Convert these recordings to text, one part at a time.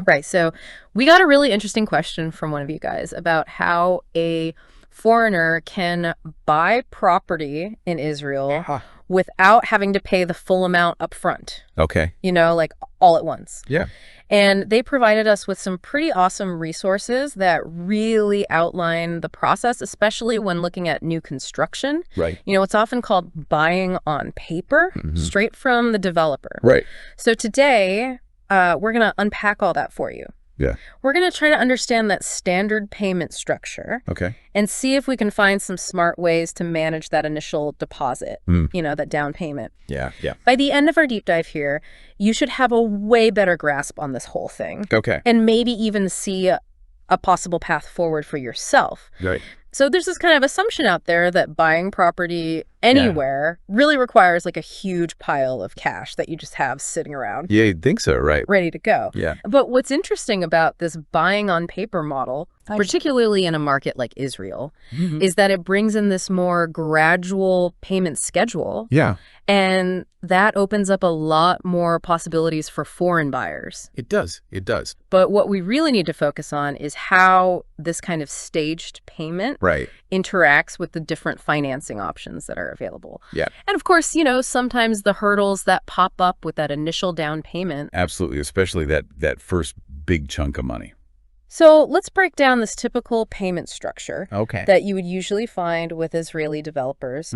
Right. So we got a really interesting question from one of you guys about how a foreigner can buy property in Israel Huh. without having to pay the full amount up front, Okay. like all at once. Yeah. And they provided us with some pretty awesome resources that really outline the process, especially when looking at new construction. Right. It's often called buying on paper, straight from the developer. Right. So today, we're going to unpack all that for you. Yeah. We're going to try to understand that standard payment structure Okay. and see if we can find some smart ways to manage that initial deposit, that down payment. Yeah. Yeah. By the end of our deep dive here, you should have a way better grasp on this whole thing. Okay. And maybe even see a possible path forward for yourself. Right. So there's this kind of assumption out there that buying property anywhere really requires like a huge pile of cash that you just have sitting around. Yeah, you'd think so, right? Ready to go. Yeah. But what's interesting about this buying on paper model, particularly in a market like Israel, is that it brings in this more gradual payment schedule. Yeah. And that opens up a lot more possibilities for foreign buyers. It does. It does. But what we really need to focus on is how this kind of staged payment interacts with the different financing options that are available. Yeah. And of course, sometimes the hurdles that pop up with that initial down payment. Absolutely, especially that first big chunk of money. So let's break down this typical payment structure Okay. that you would usually find with Israeli developers.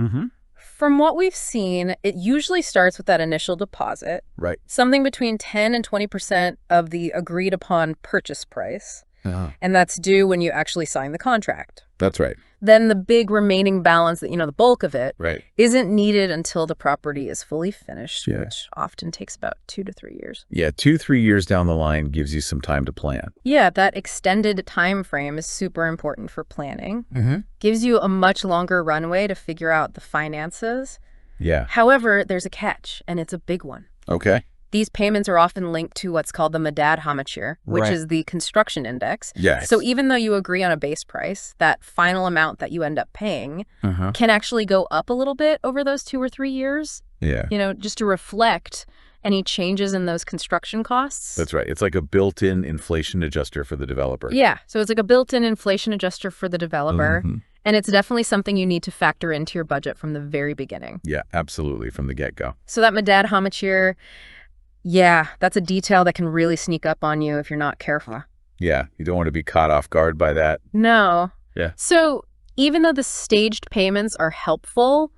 From what we've seen, it usually starts with that initial deposit, Right. something between 10 and 20% of the agreed upon purchase price. And that's due when you actually sign the contract. That's right. Then the big remaining balance, that the bulk of it, Right. isn't needed until the property is fully finished, Yeah. which often takes about 2 to 3 years. Yeah, 2-3 years down the line gives you some time to plan. Yeah, that extended time frame is super important for planning. Gives you a much longer runway to figure out the finances. Yeah. However, there's a catch, and it's a big one. Okay. These payments are often linked to what's called the Madad Hamachir, which Right. is the construction index. Yes. So even though you agree on a base price, that final amount that you end up paying can actually go up a little bit over those 2 or 3 years, Yeah. just to reflect any changes in those construction costs. That's right. It's like a built-in inflation adjuster for the developer. Yeah, so it's like a built-in inflation adjuster for the developer. And it's definitely something you need to factor into your budget from the very beginning. Yeah, absolutely, from the get-go. So that Madad Hamachir, yeah, that's a detail that can really sneak up on you if you're not careful. Yeah, you don't want to be caught off guard by that. No. Yeah. So even though the staged payments are helpful,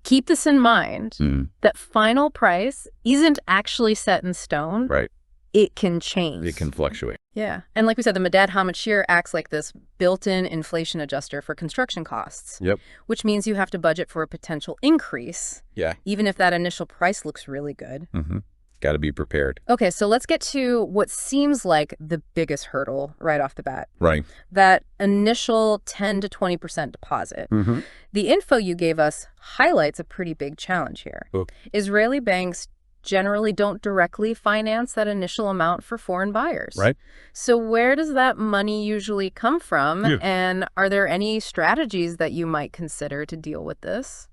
keep this in mind, that final price isn't actually set in stone. Right. It can change. It can fluctuate. Yeah. And like we said, the Madad Hamachir acts like this built-in inflation adjuster for construction costs. Yep. Which means you have to budget for a potential increase. Yeah. Even if that initial price looks really good. Got to be prepared. Okay, so let's get to what seems like the biggest hurdle right off the bat. Right. That initial 10 to 20% deposit. The info you gave us highlights a pretty big challenge here. Israeli banks generally don't directly finance that initial amount for foreign buyers. Right. So where does that money usually come from? And are there any strategies that you might consider to deal with this?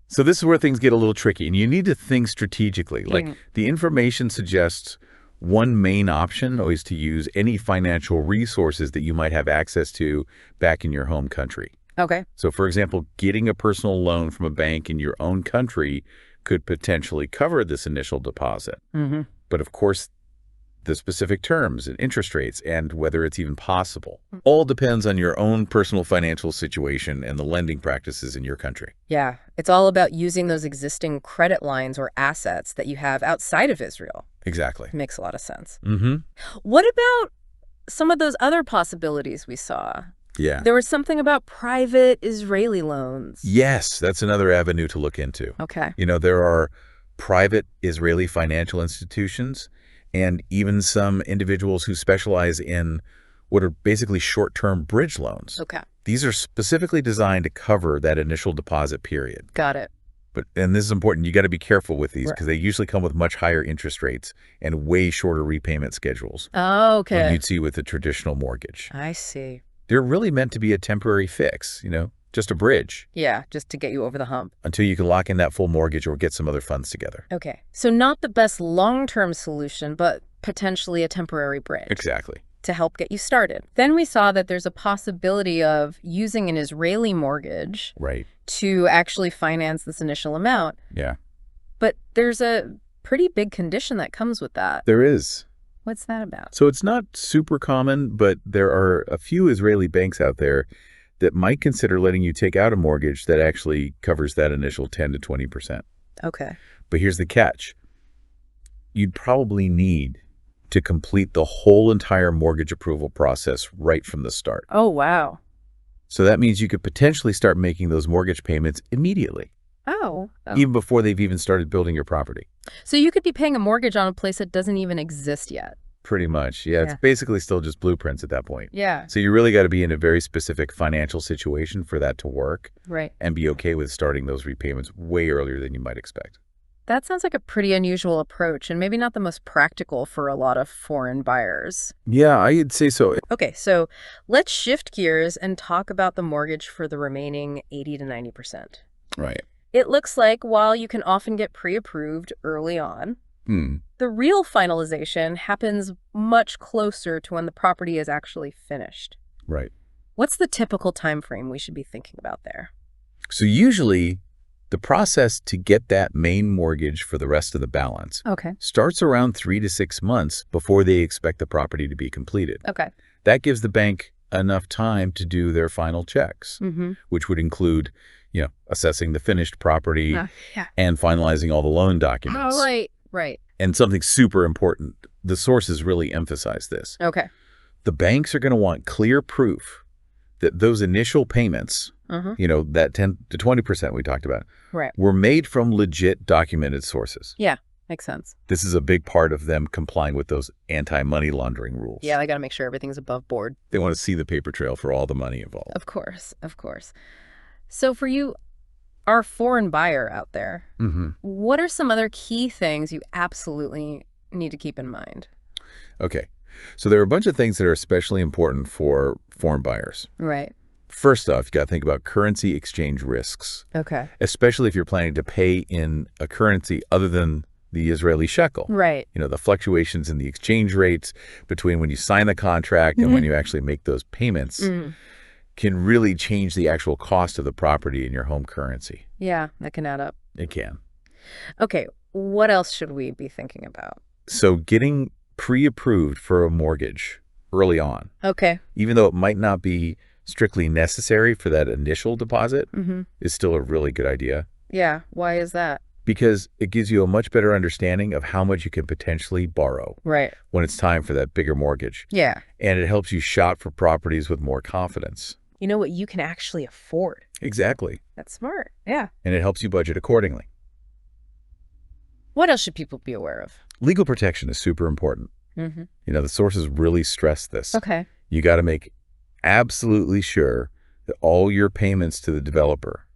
So this is where things get a little tricky, and you need to think strategically. Like the information suggests one main option is to use any financial resources that you might have access to back in your home country. Okay. So for example, getting a personal loan from a bank in your own country could potentially cover this initial deposit. But of course, the specific terms and interest rates and whether it's even possible all depends on your own personal financial situation and the lending practices in your country. Yeah, it's all about using those existing credit lines or assets that you have outside of Israel. Exactly. Makes a lot of sense. What about some of those other possibilities we saw? Yeah. There was something about private Israeli loans. Yes, that's another avenue to look into. Okay. There are private Israeli financial institutions and even some individuals who specialize in what are basically short-term bridge loans. Okay. These are specifically designed to cover that initial deposit period. Got it. And this is important. You got to be careful with these because they usually come with much higher interest rates and way shorter repayment schedules. Oh, okay. Than you'd see with a traditional mortgage. I see. They're really meant to be a temporary fix, just a bridge. Yeah, just to get you over the hump. Until you can lock in that full mortgage or get some other funds together. Okay. So not the best long-term solution, but potentially a temporary bridge. Exactly. To help get you started. Then we saw that there's a possibility of using an Israeli mortgage to actually finance this initial amount. Yeah. But there's a pretty big condition that comes with that. There is. What's that about? So it's not super common, but there are a few Israeli banks out there that might consider letting you take out a mortgage that actually covers that initial 10 to 20%. Okay. But here's the catch. You'd probably need to complete the whole entire mortgage approval process right from the start. Oh, wow. So that means you could potentially start making those mortgage payments immediately. Oh. Even before they've even started building your property. So you could be paying a mortgage on a place that doesn't even exist yet. Pretty much. Yeah, it's basically still just blueprints at that point. Yeah. So you really got to be in a very specific financial situation for that to work. Right. And be okay with starting those repayments way earlier than you might expect. That sounds like a pretty unusual approach and maybe not the most practical for a lot of foreign buyers. Yeah, I'd say so. Okay, so let's shift gears and talk about the mortgage for the remaining 80 to 90%. Right. It looks like while you can often get pre-approved early on, the real finalization happens much closer to when the property is actually finished. Right. What's the typical time frame we should be thinking about there? So usually the process to get that main mortgage for the rest of the balance starts around 3 to 6 months before they expect the property to be completed. Okay. That gives the bank enough time to do their final checks, which would include, assessing the finished property and finalizing all the loan documents. Oh, right. And something super important, the sources really emphasize this. Okay. The banks are going to want clear proof that those initial payments, that 10 to 20% we talked about, were made from legit documented sources. Yeah, makes sense. This is a big part of them complying with those anti-money laundering rules. Yeah, they got to make sure everything's above board. They want to see the paper trail for all the money involved. Of course. So for you, our foreign buyer out there, what are some other key things you absolutely need to keep in mind? Okay. So there are a bunch of things that are especially important for foreign buyers. Right. First off, you got to think about currency exchange risks. Okay. Especially if you're planning to pay in a currency other than the Israeli shekel. Right. The fluctuations in the exchange rates between when you sign the contract and when you actually make those payments can really change the actual cost of the property in your home currency. Yeah, that can add up. It can. Okay, what else should we be thinking about? So getting pre-approved for a mortgage early on. Okay. Even though it might not be strictly necessary for that initial deposit, is still a really good idea. Yeah, why is that? Because it gives you a much better understanding of how much you can potentially borrow when it's time for that bigger mortgage. Yeah. And it helps you shop for properties with more confidence. You know what you can actually afford. Exactly. That's smart. Yeah. And it helps you budget accordingly. What else should people be aware of? Legal protection is super important. The sources really stress this. Okay. You got to make absolutely sure that all your payments to the developer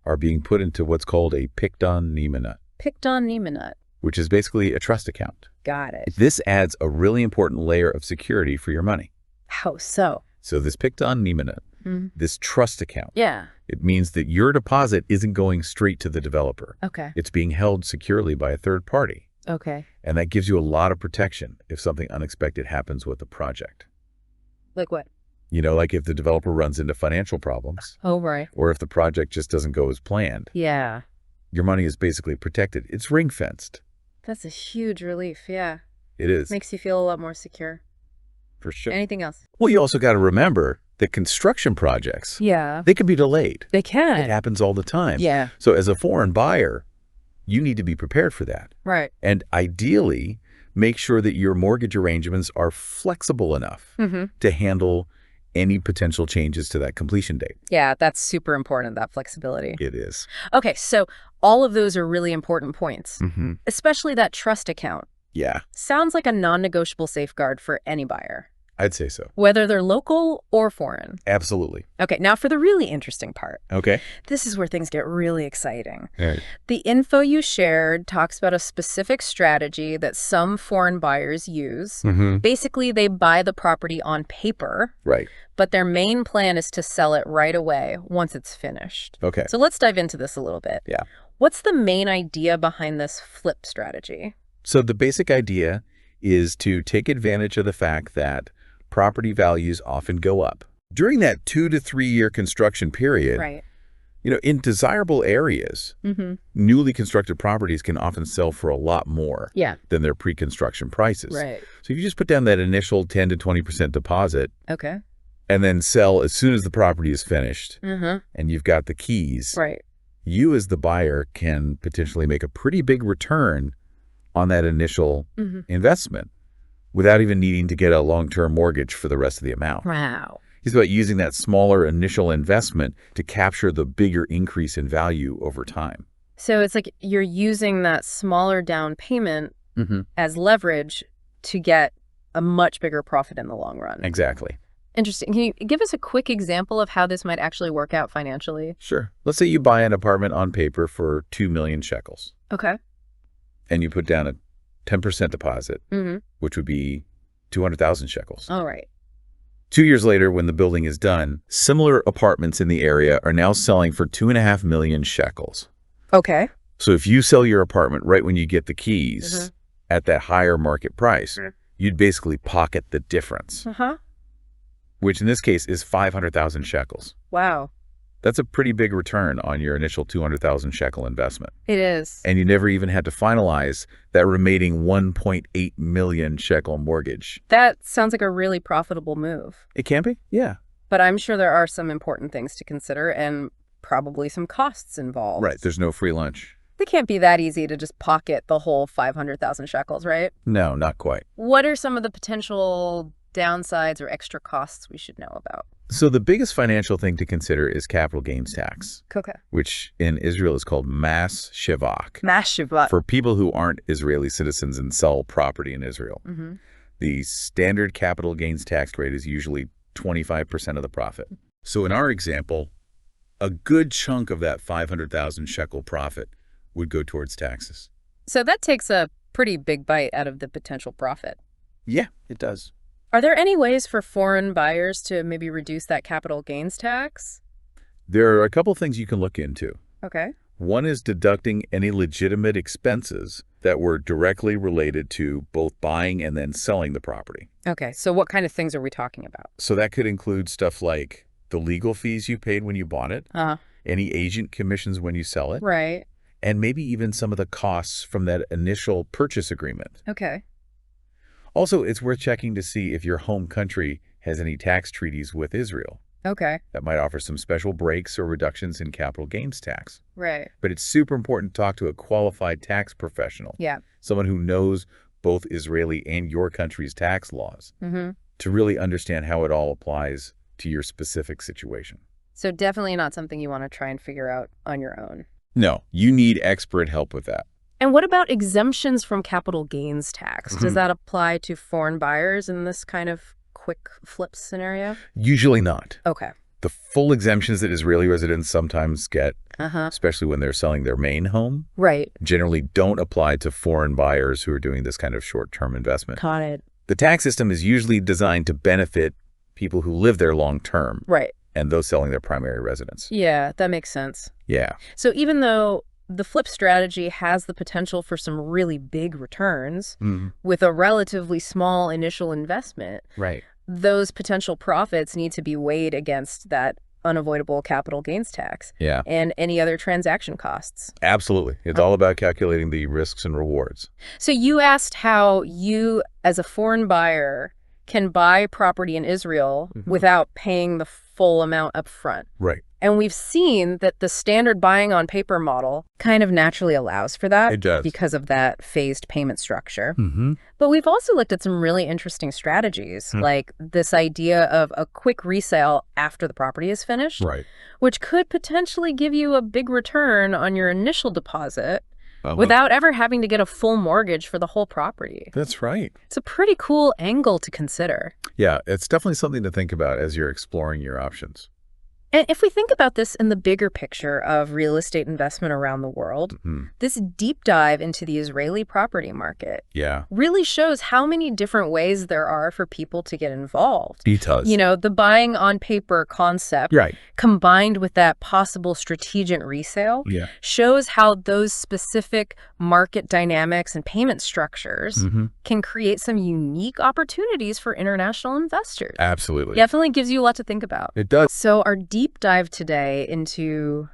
are being put into what's called a picked-on Nimanut. Picked-on Nimanut. Which is basically a trust account. Got it. This adds a really important layer of security for your money. How so? So this picked-on Nimanut, this trust account, yeah, it means that your deposit isn't going straight to the developer. Okay. It's being held securely by a third party. Okay. And that gives you a lot of protection if something unexpected happens with the project. Like what? Like if the developer runs into financial problems. Oh, right. Or if the project just doesn't go as planned. Yeah. Your money is basically protected. It's ring-fenced. That's a huge relief, yeah. It is. Makes you feel a lot more secure. For sure. Anything else? Well, you also got to remember that construction projects, they can be delayed. They can. It happens all the time. Yeah. So as a foreign buyer, you need to be prepared for that. Right. And ideally, make sure that your mortgage arrangements are flexible enough to handle any potential changes to that completion date. Yeah, that's super important, that flexibility. It is. Okay, so all of those are really important points, especially that trust account. Yeah. Sounds like a non-negotiable safeguard for any buyer. I'd say so. Whether they're local or foreign. Absolutely. Okay, now for the really interesting part. Okay. This is where things get really exciting. All right. The info you shared talks about a specific strategy that some foreign buyers use. Basically, they buy the property on paper. Right. But their main plan is to sell it right away once it's finished. Okay. So let's dive into this a little bit. Yeah. What's the main idea behind this flip strategy? So the basic idea is to take advantage of the fact that property values often go up. During that 2 to 3 year construction period, Right. in desirable areas, newly constructed properties can often sell for a lot more than their pre-construction prices. Right. So if you just put down that initial 10 to 20% deposit Okay. and then sell as soon as the property is finished and you've got the keys, Right. you as the buyer can potentially make a pretty big return on that initial investment without even needing to get a long-term mortgage for the rest of the amount. Wow. It's about using that smaller initial investment to capture the bigger increase in value over time. So it's like you're using that smaller down payment as leverage to get a much bigger profit in the long run. Exactly. Interesting. Can you give us a quick example of how this might actually work out financially? Sure. Let's say you buy an apartment on paper for 2 million shekels. Okay. And you put down a 10% deposit, which would be 200,000 shekels. All right. 2 years later, when the building is done, similar apartments in the area are now selling for 2.5 million shekels. Okay. So if you sell your apartment right when you get the keys at that higher market price, you'd basically pocket the difference, which in this case is 500,000 shekels. Wow. That's a pretty big return on your initial 200,000 shekel investment. It is. And you never even had to finalize that remaining 1.8 million shekel mortgage. That sounds like a really profitable move. It can be, yeah. But I'm sure there are some important things to consider and probably some costs involved. Right, there's no free lunch. It can't be that easy to just pocket the whole 500,000 shekels, right? No, not quite. What are some of the potential downsides or extra costs we should know about? So the biggest financial thing to consider is capital gains tax, Okay. which in Israel is called mas shevach. Mas shevach. For people who aren't Israeli citizens and sell property in Israel. The standard capital gains tax rate is usually 25% of the profit. So in our example, a good chunk of that 500,000 shekel profit would go towards taxes. So that takes a pretty big bite out of the potential profit. Yeah, it does. Are there any ways for foreign buyers to maybe reduce that capital gains tax? There are a couple things you can look into. Okay. One is deducting any legitimate expenses that were directly related to both buying and then selling the property. Okay, so what kind of things are we talking about? So that could include stuff like the legal fees you paid when you bought it, any agent commissions when you sell it, Right. and maybe even some of the costs from that initial purchase agreement. Okay. Also, it's worth checking to see if your home country has any tax treaties with Israel. Okay. That might offer some special breaks or reductions in capital gains tax. Right. But it's super important to talk to a qualified tax professional, Yeah. someone who knows both Israeli and your country's tax laws, to really understand how it all applies to your specific situation. So definitely not something you want to try and figure out on your own. No, you need expert help with that. And what about exemptions from capital gains tax? Does that apply to foreign buyers in this kind of quick flip scenario? Usually not. Okay. The full exemptions that Israeli residents sometimes get, especially when they're selling their main home, Right. generally don't apply to foreign buyers who are doing this kind of short-term investment. Got it. The tax system is usually designed to benefit people who live there long-term Right. and those selling their primary residence. Yeah, that makes sense. Yeah. So even though the flip strategy has the potential for some really big returns with a relatively small initial investment, Right. those potential profits need to be weighed against that unavoidable capital gains tax Yeah. and any other transaction costs. Absolutely. It's all about calculating the risks and rewards. So you asked how you, as a foreign buyer, can buy property in Israel without paying the full amount up front. Right. And we've seen that the standard buying on paper model kind of naturally allows for that. It does. Because of that phased payment structure. But we've also looked at some really interesting strategies, like this idea of a quick resale after the property is finished, Right. which could potentially give you a big return on your initial deposit without ever having to get a full mortgage for the whole property. That's right. It's a pretty cool angle to consider. Yeah, it's definitely something to think about as you're exploring your options. And if we think about this in the bigger picture of real estate investment around the world, this deep dive into the Israeli property market really shows how many different ways there are for people to get involved. It does. You know, the buying on paper concept combined with that possible strategic resale shows how those specific market dynamics and payment structures can create some unique opportunities for international investors. Absolutely. Definitely gives you a lot to think about. It does. So our deep dive today into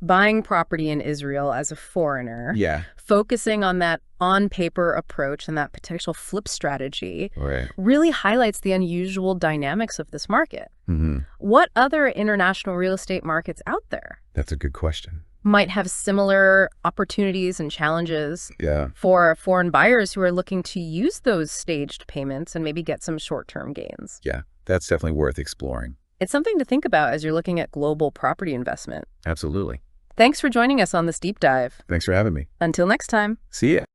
buying property in Israel as a foreigner, focusing on that on-paper approach and that potential flip strategy, really highlights the unusual dynamics of this market. What other international real estate markets out there? That's a good question. Might have similar opportunities and challenges for foreign buyers who are looking to use those staged payments and maybe get some short-term gains. Yeah, that's definitely worth exploring. It's something to think about as you're looking at global property investment. Absolutely. Thanks for joining us on this deep dive. Thanks for having me. Until next time. See ya.